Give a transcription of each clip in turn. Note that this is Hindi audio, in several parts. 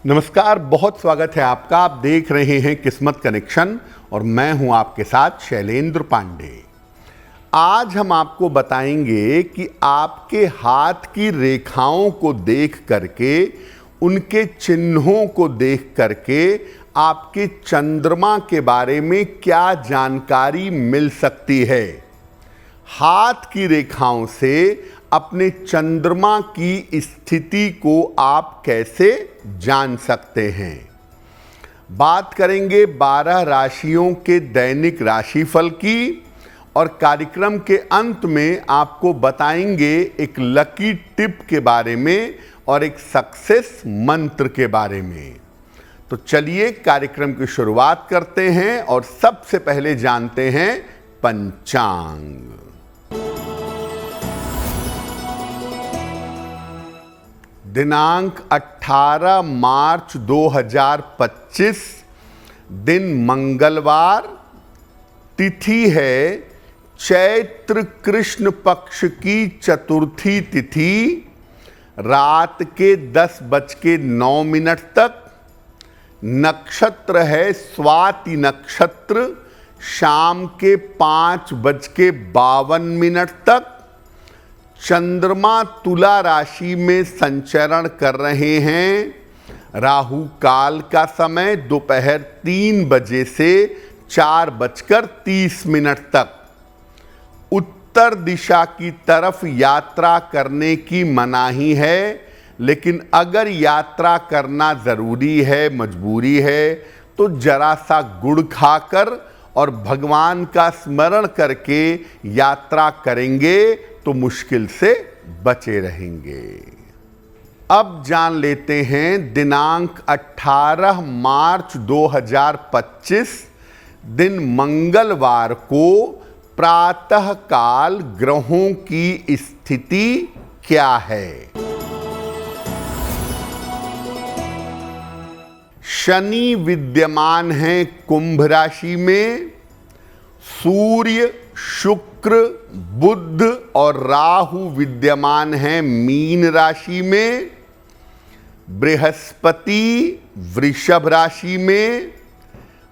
नमस्कार, बहुत स्वागत है आपका। आप देख रहे हैं किस्मत कनेक्शन और मैं हूं आपके साथ शैलेंद्र पांडे। आज हम आपको बताएंगे कि आपके हाथ की रेखाओं को देख करके, उनके चिन्हों को देख करके आपके चंद्रमा के बारे में क्या जानकारी मिल सकती है। हाथ की रेखाओं से अपने चंद्रमा की स्थिति को आप कैसे जान सकते हैं। बात करेंगे 12 राशियों के दैनिक राशिफल की और कार्यक्रम के अंत में आपको बताएंगे एक लकी टिप के बारे में और एक सक्सेस मंत्र के बारे में। तो चलिए कार्यक्रम की शुरुआत करते हैं और सबसे पहले जानते हैं पंचांग। दिनांक 18 मार्च 2025, दिन मंगलवार, तिथि है चैत्र कृष्ण पक्ष की चतुर्थी तिथि, रात के 10:09 तक। नक्षत्र है स्वाति नक्षत्र, शाम के 5:52 तक। चंद्रमा तुला राशि में संचरण कर रहे हैं। राहु काल का समय दोपहर 3 बजे से 4:30 तक। उत्तर दिशा की तरफ यात्रा करने की मनाही है, लेकिन अगर यात्रा करना जरूरी है, मजबूरी है, तो जरा सा गुड़ खाकर और भगवान का स्मरण करके यात्रा करेंगे तो मुश्किल से बचे रहेंगे। अब जान लेते हैं दिनांक 18 मार्च 2025, दिन मंगलवार को प्रातः काल ग्रहों की स्थिति क्या है। शनि विद्यमान है कुंभ राशि में। सूर्य, शुक्र, बुध और राहु विद्यमान हैं मीन राशि में। बृहस्पति वृषभ राशि में।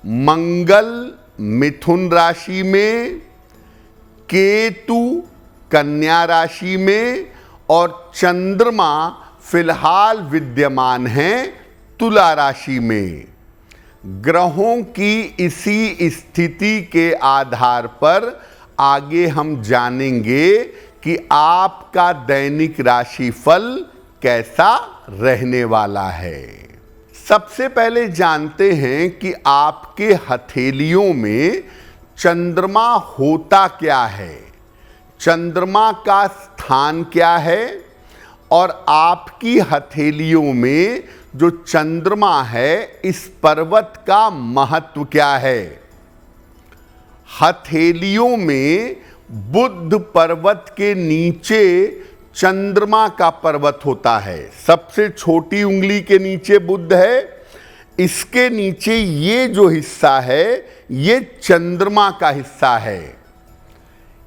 मंगल मिथुन राशि में। केतु कन्या राशि में और चंद्रमा फिलहाल विद्यमान हैं तुला राशि में। ग्रहों की इसी स्थिति के आधार पर आगे हम जानेंगे कि आपका दैनिक राशिफल कैसा रहने वाला है। सबसे पहले जानते हैं कि आपके हथेलियों में चंद्रमा होता क्या है, चंद्रमा का स्थान क्या है और आपकी हथेलियों में जो चंद्रमा है इस पर्वत का महत्व क्या है। हथेलियों में बुध पर्वत के नीचे चंद्रमा का पर्वत होता है। सबसे छोटी उंगली के नीचे बुध है, इसके नीचे ये जो हिस्सा है ये चंद्रमा का हिस्सा है।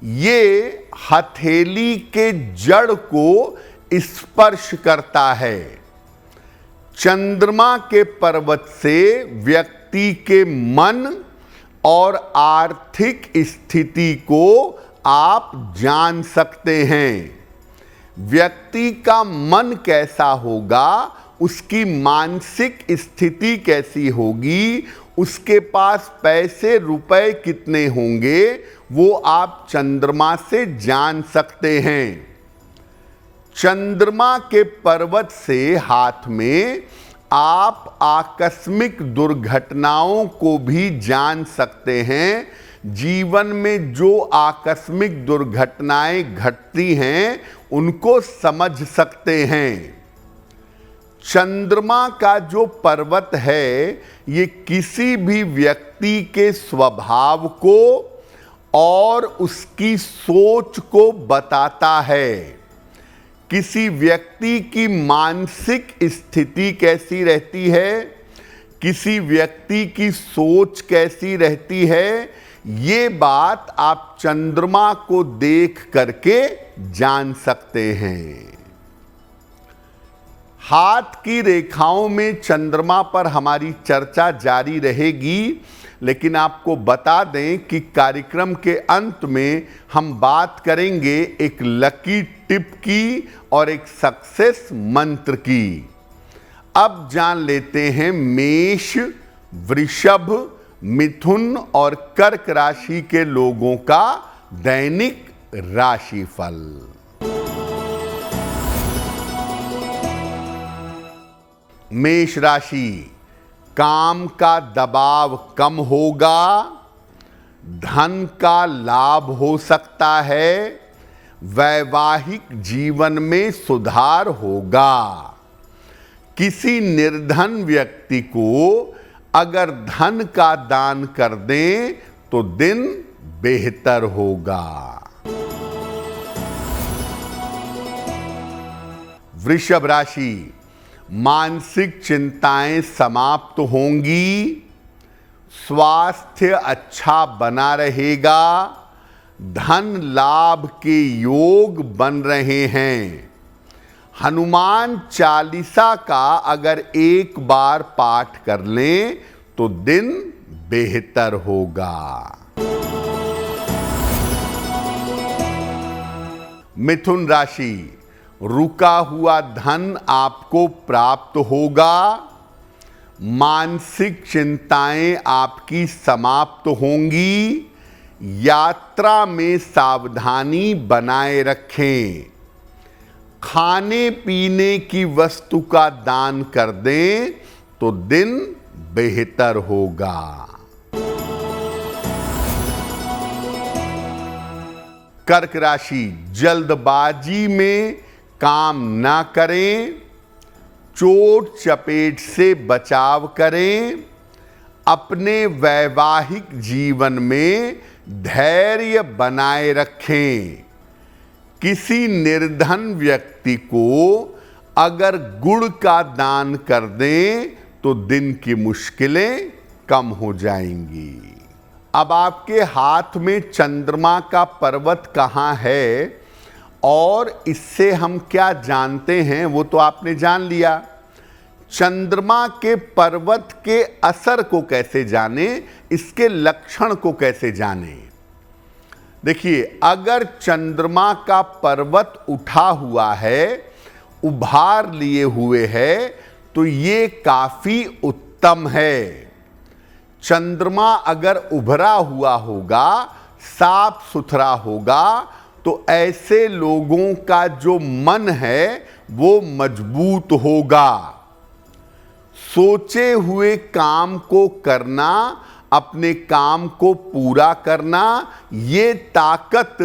ये हथेली के जड़ को स्पर्श करता है। चंद्रमा के पर्वत से व्यक्ति के मन और आर्थिक स्थिति को आप जान सकते हैं। व्यक्ति का मन कैसा होगा, उसकी मानसिक स्थिति कैसी होगी, उसके पास पैसे रुपए कितने होंगे, वो आप चंद्रमा से जान सकते हैं। चंद्रमा के पर्वत से हाथ में आप आकस्मिक दुर्घटनाओं को भी जान सकते हैं। जीवन में जो आकस्मिक दुर्घटनाएं घटती हैं उनको समझ सकते हैं। चंद्रमा का जो पर्वत है ये किसी भी व्यक्ति के स्वभाव को और उसकी सोच को बताता है। किसी व्यक्ति की मानसिक स्थिति कैसी रहती है, किसी व्यक्ति की सोच कैसी रहती है, ये बात आप चंद्रमा को देख करके जान सकते हैं। हाथ की रेखाओं में चंद्रमा पर हमारी चर्चा जारी रहेगी, लेकिन आपको बता दें कि कार्यक्रम के अंत में हम बात करेंगे एक लकी टिप की और एक सक्सेस मंत्र की। अब जान लेते हैं मेष, वृषभ, मिथुन और कर्क राशि के लोगों का दैनिक राशिफल। मेष राशि, काम का दबाव कम होगा, धन का लाभ हो सकता है, वैवाहिक जीवन में सुधार होगा। किसी निर्धन व्यक्ति को अगर धन का दान कर दें तो दिन बेहतर होगा। वृषभ राशि, मानसिक चिंताएं समाप्त होंगी, स्वास्थ्य अच्छा बना रहेगा, धन लाभ के योग बन रहे हैं। हनुमान चालीसा का अगर एक बार पाठ कर लें तो दिन बेहतर होगा। मिथुन राशि, रुका हुआ धन आपको प्राप्त होगा, मानसिक चिंताएं आपकी समाप्त होंगी, यात्रा में सावधानी बनाए रखें। खाने पीने की वस्तु का दान कर दें तो दिन बेहतर होगा। कर्क राशि, जल्दबाजी में काम ना करें, चोट चपेट से बचाव करें, अपने वैवाहिक जीवन में धैर्य बनाए रखें। किसी निर्धन व्यक्ति को अगर गुड़ का दान कर दें तो दिन की मुश्किलें कम हो जाएंगी। अब आपके हाथ में चंद्रमा का पर्वत कहाँ है और इससे हम क्या जानते हैं वो तो आपने जान लिया। चंद्रमा के पर्वत के असर को कैसे जाने, इसके लक्षण को कैसे जाने। देखिए, अगर चंद्रमा का पर्वत उठा हुआ है, उभार लिए हुए है, तो ये काफी उत्तम है। चंद्रमा अगर उभरा हुआ होगा, साफ सुथरा होगा, तो ऐसे लोगों का जो मन है वो मजबूत होगा। सोचे हुए काम को करना, अपने काम को पूरा करना, ये ताकत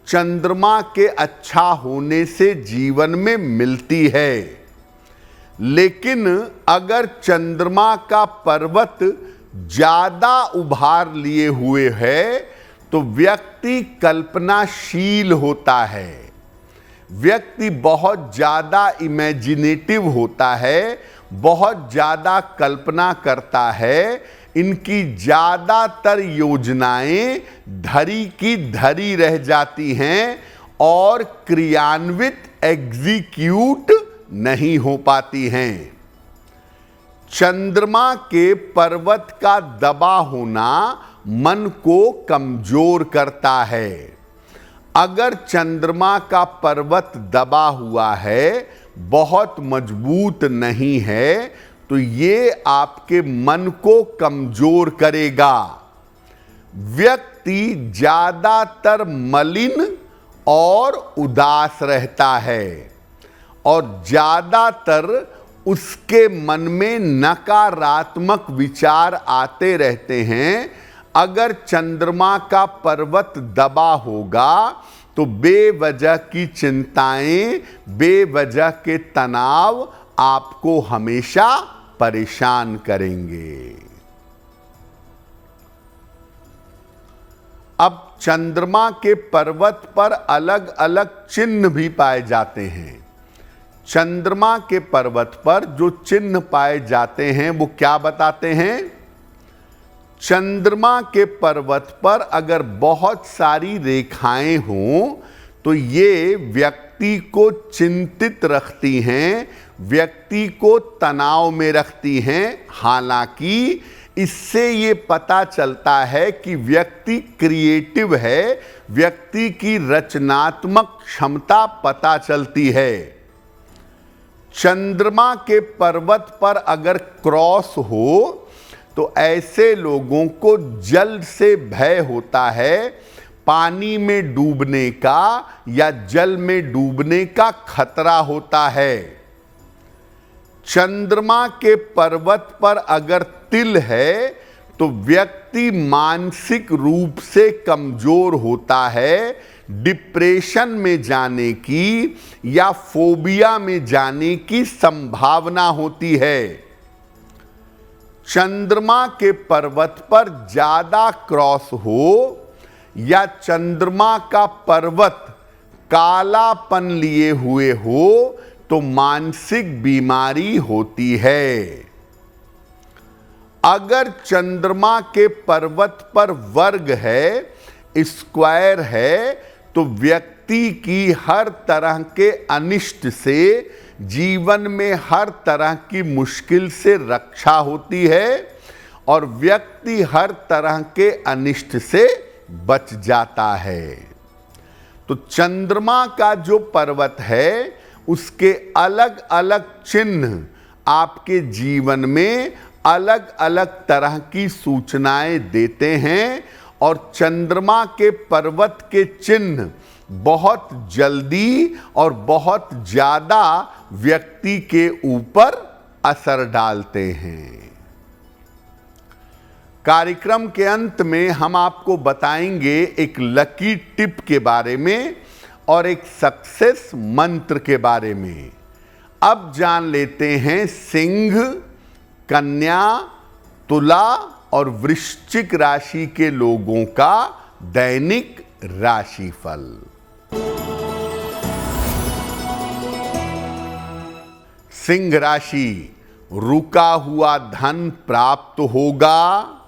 चंद्रमा के अच्छा होने से जीवन में मिलती है। लेकिन अगर चंद्रमा का पर्वत ज्यादा उभार लिए हुए है तो व्यक्ति कल्पनाशील होता है, व्यक्ति बहुत ज्यादा इमेजिनेटिव होता है, बहुत ज्यादा कल्पना करता है। इनकी ज्यादातर योजनाएं धरी की धरी रह जाती हैं और क्रियान्वित एग्जीक्यूट नहीं हो पाती हैं। चंद्रमा के पर्वत का दबा होना मन को कमजोर करता है। अगर चंद्रमा का पर्वत दबा हुआ है, बहुत मजबूत नहीं है, तो ये आपके मन को कमजोर करेगा। व्यक्ति ज्यादातर मलिन और उदास रहता है और ज्यादातर उसके मन में नकारात्मक विचार आते रहते हैं। अगर चंद्रमा का पर्वत दबा होगा तो बेवजह की चिंताएं, बेवजह के तनाव आपको हमेशा परेशान करेंगे। अब चंद्रमा के पर्वत पर अलग अलग चिन्ह भी पाए जाते हैं। चंद्रमा के पर्वत पर जो चिन्ह पाए जाते हैं वो क्या बताते हैं? चंद्रमा के पर्वत पर अगर बहुत सारी रेखाएं हों तो ये व्यक्ति को चिंतित रखती हैं, व्यक्ति को तनाव में रखती हैं। हालांकि इससे ये पता चलता है कि व्यक्ति क्रिएटिव है, व्यक्ति की रचनात्मक क्षमता पता चलती है। चंद्रमा के पर्वत पर अगर क्रॉस हो तो ऐसे लोगों को जल से भय होता है, पानी में डूबने का या जल में डूबने का खतरा होता है। चंद्रमा के पर्वत पर अगर तिल है तो व्यक्ति मानसिक रूप से कमजोर होता है, डिप्रेशन में जाने की या फोबिया में जाने की संभावना होती है। चंद्रमा के पर्वत पर ज्यादा क्रॉस हो या चंद्रमा का पर्वत कालापन लिए हुए हो तो मानसिक बीमारी होती है। अगर चंद्रमा के पर्वत पर वर्ग है, स्क्वायर है, तो व्यक्ति की हर तरह के अनिष्ट से, जीवन में हर तरह की मुश्किल से रक्षा होती है और व्यक्ति हर तरह के अनिष्ट से बच जाता है। तो चंद्रमा का जो पर्वत है उसके अलग अलग चिन्ह आपके जीवन में अलग अलग तरह की सूचनाएं देते हैं और चंद्रमा के पर्वत के चिन्ह बहुत जल्दी और बहुत ज्यादा व्यक्ति के ऊपर असर डालते हैं। कार्यक्रम के अंत में हम आपको बताएंगे एक लकी टिप के बारे में और एक सक्सेस मंत्र के बारे में। अब जान लेते हैं सिंह, कन्या, तुला और वृश्चिक राशि के लोगों का दैनिक राशिफल। सिंह राशि, रुका हुआ धन प्राप्त होगा,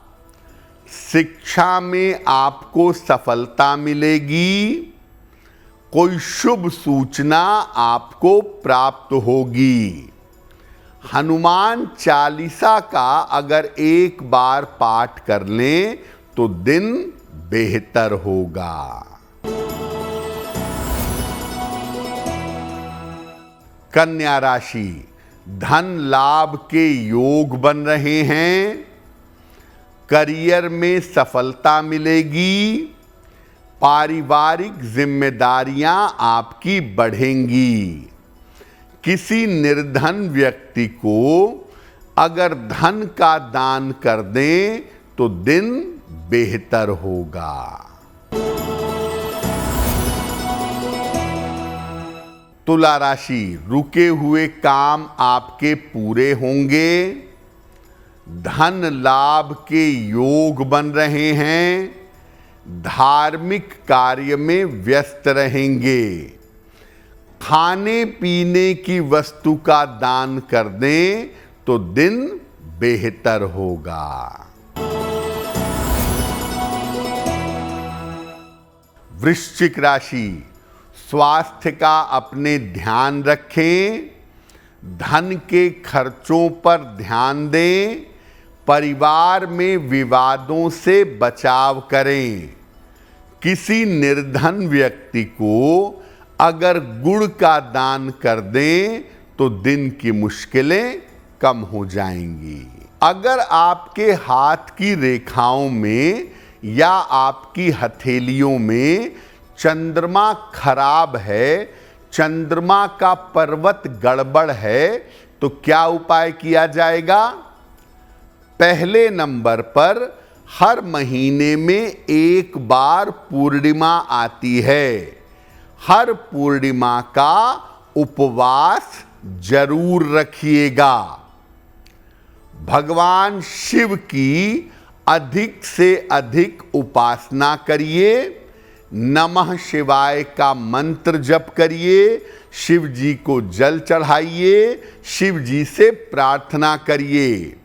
शिक्षा में आपको सफलता मिलेगी, कोई शुभ सूचना आपको प्राप्त होगी। हनुमान चालीसा का अगर एक बार पाठ कर लें तो दिन बेहतर होगा। कन्या राशि, धन लाभ के योग बन रहे हैं, करियर में सफलता मिलेगी, पारिवारिक जिम्मेदारियां आपकी बढ़ेंगी। किसी निर्धन व्यक्ति को अगर धन का दान कर दें तो दिन बेहतर होगा। तुला राशि, रुके हुए काम आपके पूरे होंगे, धन लाभ के योग बन रहे हैं, धार्मिक कार्य में व्यस्त रहेंगे। खाने पीने की वस्तु का दान कर दें तो दिन बेहतर होगा। वृश्चिक राशि, स्वास्थ्य का अपने ध्यान रखें, धन के खर्चों पर ध्यान दें, परिवार में विवादों से बचाव करें। किसी निर्धन व्यक्ति को अगर गुड़ का दान कर दें तो दिन की मुश्किलें कम हो जाएंगी। अगर आपके हाथ की रेखाओं में या आपकी हथेलियों में चंद्रमा खराब है, चंद्रमा का पर्वत गड़बड़ है, तो क्या उपाय किया जाएगा? पहले नंबर पर हर महीने में एक बार पूर्णिमा आती है, हर पूर्णिमा का उपवास जरूर रखिएगा। भगवान शिव की अधिक से अधिक उपासना करिए, नमः शिवाय का मंत्र जप करिए, शिव जी को जल चढ़ाइए, शिव जी से प्रार्थना करिए।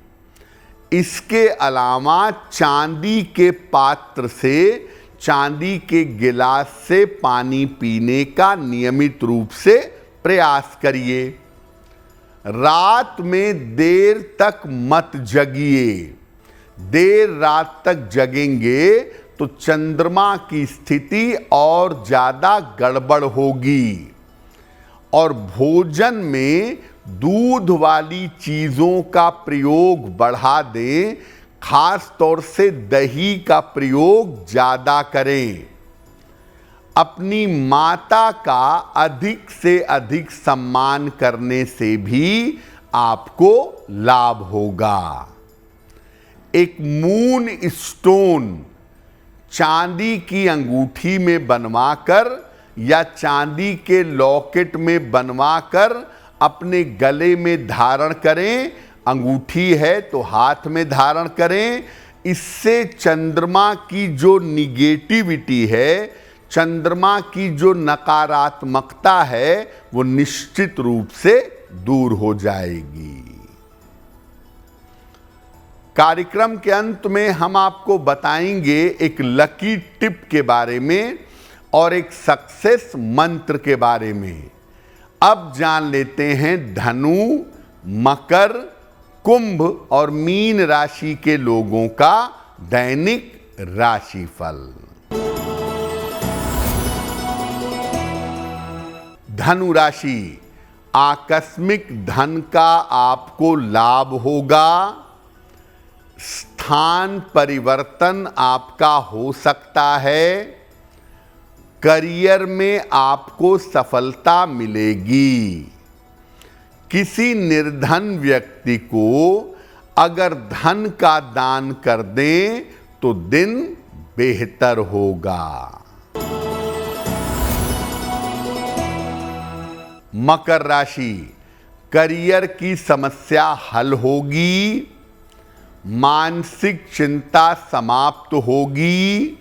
इसके अलावा चांदी के पात्र से, चांदी के गिलास से पानी पीने का नियमित रूप से प्रयास करिए। रात में देर तक मत जगिए। देर रात तक जगेंगे तो चंद्रमा की स्थिति और ज्यादा गड़बड़ होगी। और भोजन में दूध वाली चीजों का प्रयोग बढ़ा दें, खास तौर से दही का प्रयोग ज्यादा करें। अपनी माता का अधिक से अधिक सम्मान करने से भी आपको लाभ होगा। एक मून स्टोन चांदी की अंगूठी में बनवाकर या चांदी के लॉकेट में बनवाकर अपने गले में धारण करें। अंगूठी है तो हाथ में धारण करें। इससे चंद्रमा की जो निगेटिविटी है, चंद्रमा की जो नकारात्मकता है, वो निश्चित रूप से दूर हो जाएगी। कार्यक्रम के अंत में हम आपको बताएंगे एक लकी टिप के बारे में और एक सक्सेस मंत्र के बारे में। अब जान लेते हैं धनु, मकर, कुंभ और मीन राशि के लोगों का दैनिक राशिफल। धनु राशि, आकस्मिक धन का आपको लाभ होगा। स्थान परिवर्तन आपका हो सकता है। करियर में आपको सफलता मिलेगी। किसी निर्धन व्यक्ति को अगर धन का दान कर दें तो दिन बेहतर होगा। मकर राशि, करियर की समस्या हल होगी। मानसिक चिंता समाप्त होगी।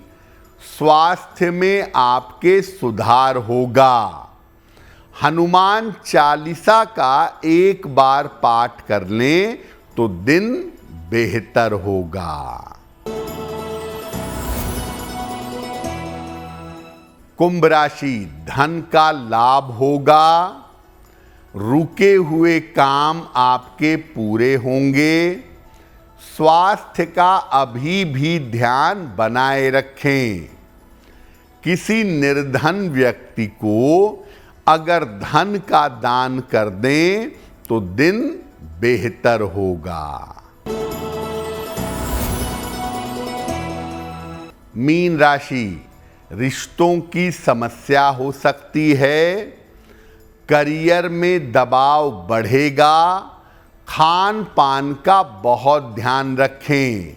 स्वास्थ्य में आपके सुधार होगा। हनुमान चालीसा का एक बार पाठ कर लें तो दिन बेहतर होगा। कुंभ राशि, धन का लाभ होगा। रुके हुए काम आपके पूरे होंगे। स्वास्थ्य का अभी भी ध्यान बनाए रखें। किसी निर्धन व्यक्ति को अगर धन का दान कर दें तो दिन बेहतर होगा। मीन राशि, रिश्तों की समस्या हो सकती है। करियर में दबाव बढ़ेगा। खान पान का बहुत ध्यान रखें।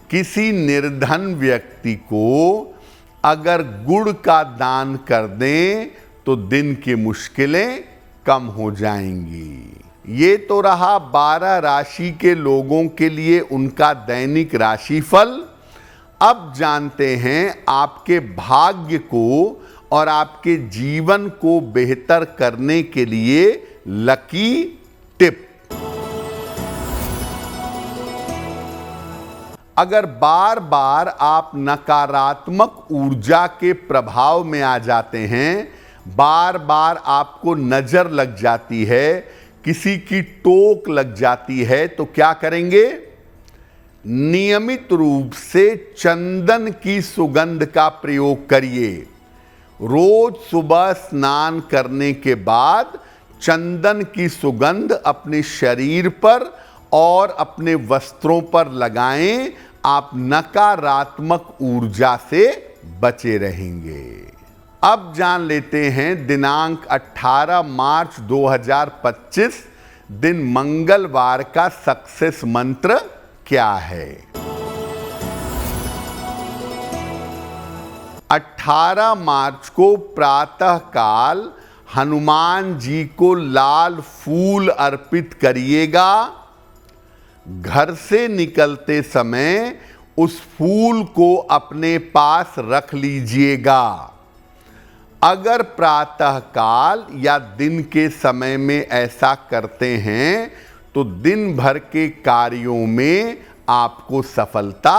किसी निर्धन व्यक्ति को अगर गुड़ का दान कर दें तो दिन की मुश्किलें कम हो जाएंगी। ये तो रहा 12 राशि के लोगों के लिए उनका दैनिक राशिफल। अब जानते हैं आपके भाग्य को और आपके जीवन को बेहतर करने के लिए लकी टिप। अगर बार बार आप नकारात्मक ऊर्जा के प्रभाव में आ जाते हैं, बार बार आपको नजर लग जाती है, किसी की टोक लग जाती है, तो क्या करेंगे? नियमित रूप से चंदन की सुगंध का प्रयोग करिए। रोज सुबह स्नान करने के बाद चंदन की सुगंध अपने शरीर पर और अपने वस्त्रों पर लगाएं। आप नकारात्मक ऊर्जा से बचे रहेंगे। अब जान लेते हैं दिनांक 18 मार्च 2025 दिन मंगलवार का सक्सेस मंत्र क्या है। 18 मार्च को प्रातः काल हनुमान जी को लाल फूल अर्पित करिएगा। घर से निकलते समय उस फूल को अपने पास रख लीजिएगा। अगर प्रातः काल या दिन के समय में ऐसा करते हैं तो दिन भर के कार्यों में आपको सफलता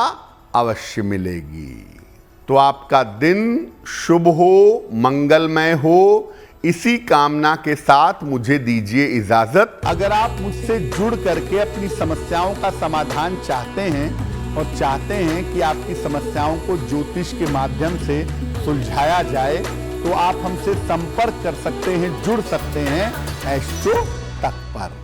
अवश्य मिलेगी। तो आपका दिन शुभ हो, मंगलमय हो, इसी कामना के साथ मुझे दीजिए इजाजत। अगर आप मुझसे जुड़ करके अपनी समस्याओं का समाधान चाहते हैं और चाहते हैं कि आपकी समस्याओं को ज्योतिष के माध्यम से सुलझाया जाए, तो आप हमसे संपर्क कर सकते हैं, जुड़ सकते हैं एस्ट्रो तक पर।